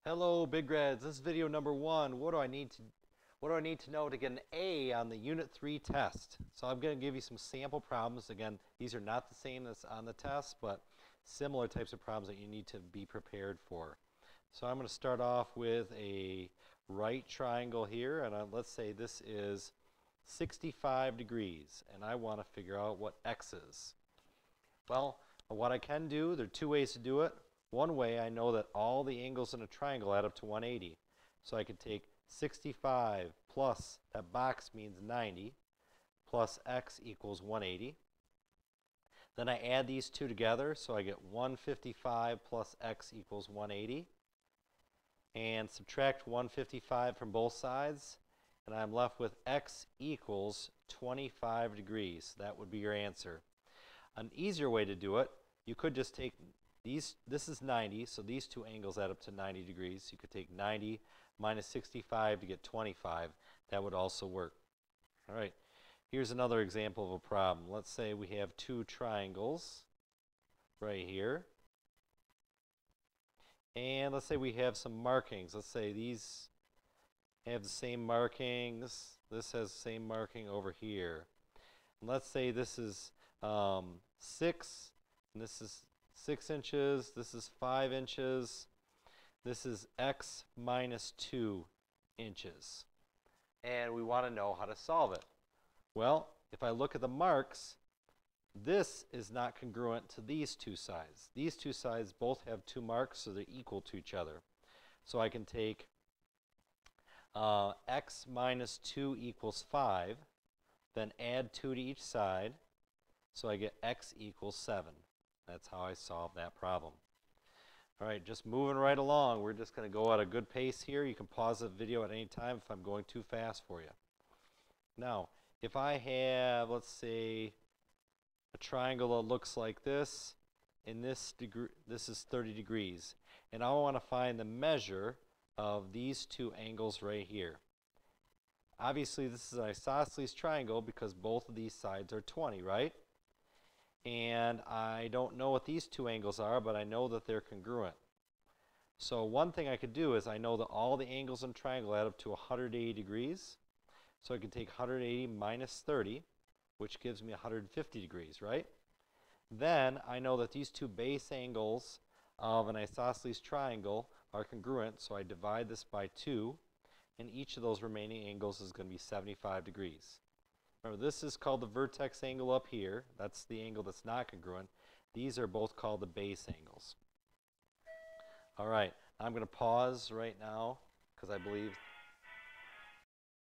Hello, Big Reds. This is video number 1. What do I need to know to get an A on the Unit 3 test? So I'm going to give you some sample problems. Again, these are not the same as on the test, but similar types of problems that you need to be prepared for. So I'm going to start off with a right triangle here, and let's say this is 65 degrees, and I want to figure out what X is. Well, what I can do, there are two ways to do it. One way, I know that all the angles in a triangle add up to 180. So I could take 65 plus, that box means 90, plus x equals 180. Then I add these two together, so I get 155 plus x equals 180. And subtract 155 from both sides, and I'm left with x equals 25 degrees. That would be your answer. An easier way to do it, you could just take this is 90, so these two angles add up to 90 degrees. You could take 90 minus 65 to get 25. That would also work. All right, here's another example of a problem. Let's say we have two triangles right here. And let's say we have some markings. Let's say these have the same markings. This has the same marking over here. And let's say this is 6, and this is 6 inches, this is 5 inches, this is x minus 2 inches. And we want to know how to solve it. Well, if I look at the marks, this is not congruent to these two sides. These two sides both have 2 marks, so they're equal to each other. So I can take x minus 2 equals 5, then add 2 to each side, so I get x equals 7. That's how I solve that problem. All right, just moving right along. We're just going to go at a good pace here. You can pause the video at any time if I'm going too fast for you. Now, if I have, let's say, a triangle that looks like this, and this is 30 degrees, and I want to find the measure of these two angles right here. Obviously, this is an isosceles triangle because both of these sides are 20, right? And I don't know what these two angles are, but I know that they're congruent. So one thing I could do is I know that all the angles in a triangle add up to 180 degrees. So I can take 180 minus 30, which gives me 150 degrees, right? Then I know that these two base angles of an isosceles triangle are congruent, so I divide this by 2, and each of those remaining angles is going to be 75 degrees. Remember, this is called the vertex angle up here. That's the angle that's not congruent. These are both called the base angles. All right, I'm going to pause right now because I believe